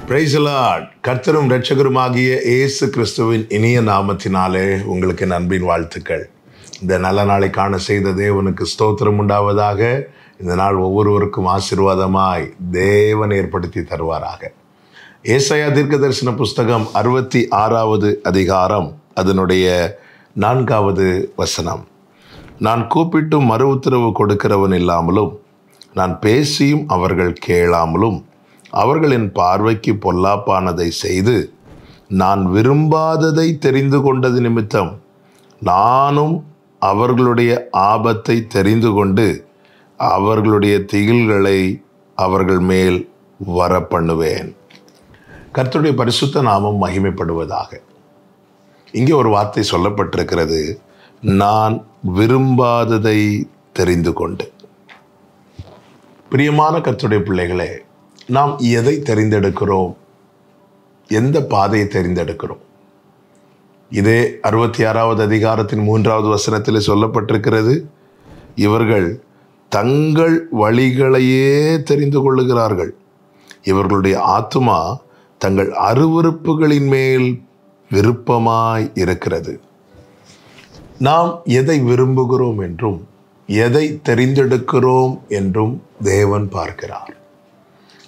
Praise the Lord. கர்த்தரும் இரட்சகருமாகிய இயேசு கிறிஸ்துவின் இனிய நாமத்தினாலே உங்களுக்கு அன்பின் வாழ்த்துக்கள். இந்த நல்ல நாளை காண செய்த தேவனுக்கு ஸ்தோத்திரம் உண்டாவதாக. இந்த நாள் ஒவ்வொருவருக்கும் ஆசீர்வாதமாய் தேவன் ஏற்படுத்தி தருவாராக. ஏசாயா தீர்க்கதரிசன புஸ்தகம் 66வது அதிகாரம், அதனுடைய 4வது வசனம். நான் கூப்பிட்டும் மறு உத்தரவு கொடுக்கிறவன் இல்லாமலும், நான் பேசியும் அவர்கள் கேளாமலும், அவர்களின் பார்வைக்கு பொல்லாப்பானதை செய்து நான் விரும்பாததை தெரிந்து கொண்டது நிமித்தம் நானும் அவர்களுடைய ஆபத்தை தெரிந்து கொண்டு அவர்களுடைய திகில்களை அவர்கள் மேல் வரப்பண்ணுவேன். கர்த்தருடைய பரிசுத்த நாமம் மகிமைப்படுவதாக. இங்கே ஒரு வார்த்தை சொல்லப்பட்டிருக்கிறது, நான் விரும்பாததை தெரிந்து கொண்டு. பிரியமான கர்த்தருடைய பிள்ளைகளே, நாம் எதை தெரிந்தெடுக்கிறோம்? எந்த பாதையை தெரிந்தெடுக்கிறோம்? இதே 66வது அதிகாரத்தின் 3வது வசனத்தில் சொல்லப்பட்டிருக்கிறது, இவர்கள் தங்கள் வழிகளையே தெரிந்து கொள்ளுகிறார்கள், இவர்களுடைய ஆத்துமா தங்கள் அருவருப்புகளின் மேல் விருப்பமாய் இருக்கிறது. நாம் எதை விரும்புகிறோம் என்றும் எதை தெரிந்தெடுக்கிறோம் என்றும் தேவன் பார்க்கிறார்.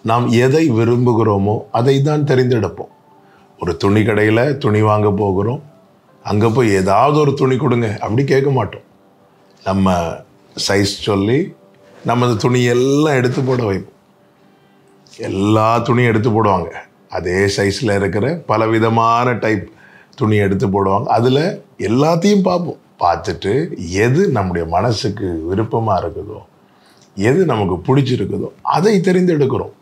நாம் எதை விரும்புகிறோமோ அதை தான் தெரிந்தெடுப்போம். ஒரு துணி கடையில் துணி வாங்க போகிறோம், அங்கே போய் ஏதாவது ஒரு துணி கொடுங்க அப்படி கேட்க மாட்டோம். நம்ம சைஸ் சொல்லி நம்ம அந்த துணியெல்லாம் எடுத்து போட வைப்போம். எல்லா துணியும் எடுத்து போடுவாங்க, அதே சைஸில் இருக்கிற பலவிதமான டைப் துணி எடுத்து போடுவாங்க. அதில் எல்லாத்தையும் பார்ப்போம். பார்த்துட்டு எது நம்முடைய மனசுக்கு விருப்பமாக இருக்குதோ, எது நமக்கு பிடிச்சிருக்குதோ அதை தெரிந்தெடுக்கிறோம்.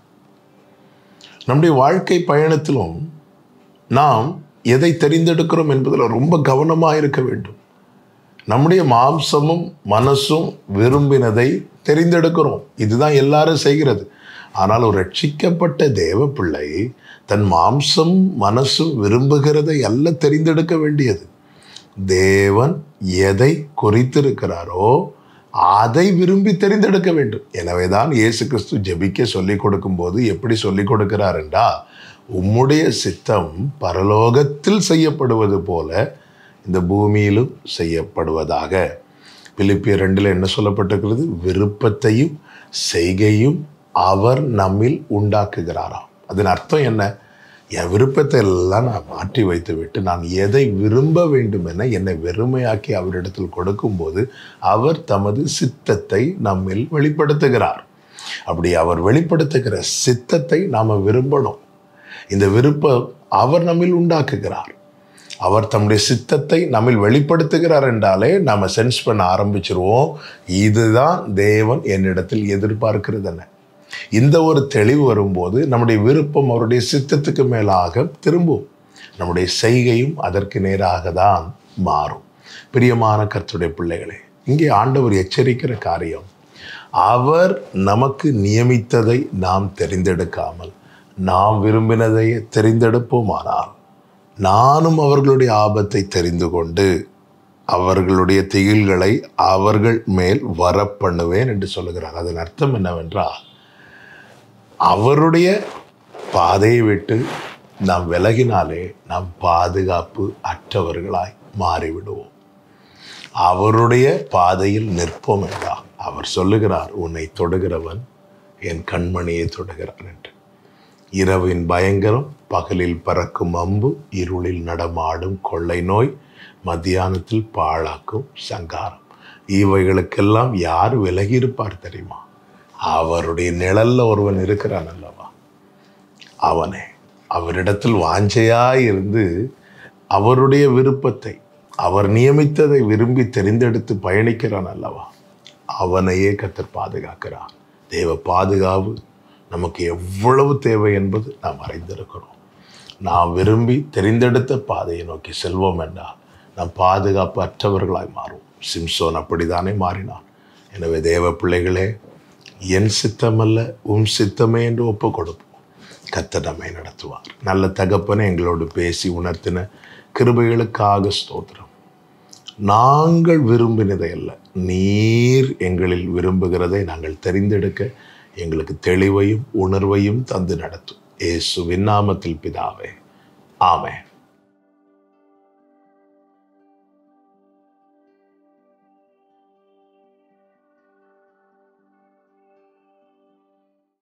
நம்முடைய வாழ்க்கை பயணத்திலும் நாம் எதை தெரிந்தெடுக்கிறோம் என்பதில் ரொம்ப கவனமாக இருக்க வேண்டும். நம்முடைய மாம்சமும் மனசும் விரும்பினதை தெரிந்தெடுக்கிறோம். இதுதான் எல்லாரும் செய்கிறது. ஆனால் ஒரு ரட்சிக்கப்பட்ட தேவ பிள்ளை தன் மாம்சம் மனசும் விரும்புகிறதை அல்ல தெரிந்தெடுக்க வேண்டியது. தேவன் எதை குறித்திருக்கிறாரோ அதை விரும்பி தெரிந்தெடுக்க வேண்டும். எனவேதான் இயேசு கிறிஸ்து ஜெபிக்க சொல்லிக் கொடுக்கும்போது எப்படி சொல்லிக் கொடுக்கிறார் என்றால், உம்முடைய சித்தம் பரலோகத்தில் செய்யப்படுவது போல இந்த பூமியிலும் செய்யப்படுவதாக. பிலிப்பியர் 2 என்ன சொல்லப்பட்டிருக்கிறது? விருப்பத்தையும் செய்கையும் அவர் நம்மில் உண்டாக்குகிறாராம். அதன் அர்த்தம் என்ன? என் விருப்பத்தை எல்லாம் நான் மாற்றி வைத்து விட்டு நான் எதை விரும்ப வேண்டும் என என்னை வெறுமையாக்கி அவரிடத்தில் கொடுக்கும்போது அவர் தமது சித்தத்தை நம்மில் வெளிப்படுத்துகிறார். அப்படி அவர் வெளிப்படுத்துகிற சித்தத்தை நாம் விரும்பணும். இந்த விருப்பம் அவர் நம்மில் உண்டாக்குகிறார். அவர் தம்முடைய சித்தத்தை நம்மில் வெளிப்படுத்துகிறார் என்றாலே நாம் சென்ஸ் பண்ண ஆரம்பிச்சிருவோம், இதுதான் தேவன் என்னிடத்தில் எதிர்பார்க்கிறது என்ன. இந்த ஒரு தெளிவு வரும்போது நம்முடைய விருப்பம் அவருடைய சித்தத்துக்கு மேலாக திரும்பும். நம்முடைய செய்கையும் அதற்கு நேராக தான் மாறும். பிரியமான கர்த்தருடைய பிள்ளைகளே, இங்கே ஆண்டவர் எச்சரிக்கிற காரியம், அவர் நமக்கு நியமித்ததை நாம் தெரிந்தெடுக்காமல் நாம் விரும்பினதை தெரிந்தெடுப்போமானால் நானும் அவர்களுடைய ஆபத்தை தெரிந்து கொண்டு அவர்களுடைய திகில்களை அவர்கள் மேல் வரப்பண்ணுவேன் என்று சொல்லுகிறார். அதன் அர்த்தம் என்னவென்றால், அவருடைய பாதையை விட்டு நாம் விலகினாலே நாம் பாதுகாப்பு அற்றவர்களாய் மாறிவிடுவோம். அவருடைய பாதையில் நிற்போம் என்றால் அவர் சொல்லுகிறார், உன்னை தொடுகிறவன் என் கண்மணியை தொடுகிறான் என்று. இரவின் பயங்கரம், பகலில் பறக்கும் அம்பு, இருளில் நடமாடும் கொள்ளை நோய், மத்தியானத்தில் பாழாக்கும் சங்காரம், இவைகளுக்கெல்லாம் யார் விலகி இருப்பார் தெரியுமா? அவருடைய நிழல்ல ஒருவன் இருக்கிறான் அல்லவா, அவனே. அவரிடத்தில் வாஞ்சையாய் இருந்து அவருடைய விருப்பத்தை அவர் நியமித்ததை விரும்பி தெரிந்தெடுத்து பயணிக்கிறான் அல்லவா, அவனையே கர்த்தர் பாதுகாக்கிறார். தேவ பாதுகாப்பு நமக்கு எவ்வளவு தேவை என்பது நாம் அறிந்திருக்கிறோம். நாம் விரும்பி தெரிந்தெடுத்த பாதையை நோக்கி செல்வோம் என்றால் நாம் பாதுகாப்பு அற்றவர்களாய் மாறும். சிம்சோன் அப்படித்தானே மாறினான். எனவே தேவ பிள்ளைகளே, என் சித்தமல்ல உம் சித்தமே என்று ஒப்பு கொடுப்போம். கர்த்தர் நம்மை நடத்துவார். நல்ல தகப்பனை எங்களோடு பேசி உணர்த்தின கிருபைகளுக்காக ஸ்தோத்திரம். நாங்கள் விரும்பினதை அல்ல, நீர் எங்களில் விரும்புகிறதை நாங்கள் தெரிந்தெடுக்க எங்களுக்கு தெளிவையும் உணர்வையும் தந்து நடத்தும். இயேசுவின் நாமத்தில் பிதாவே, ஆமென்.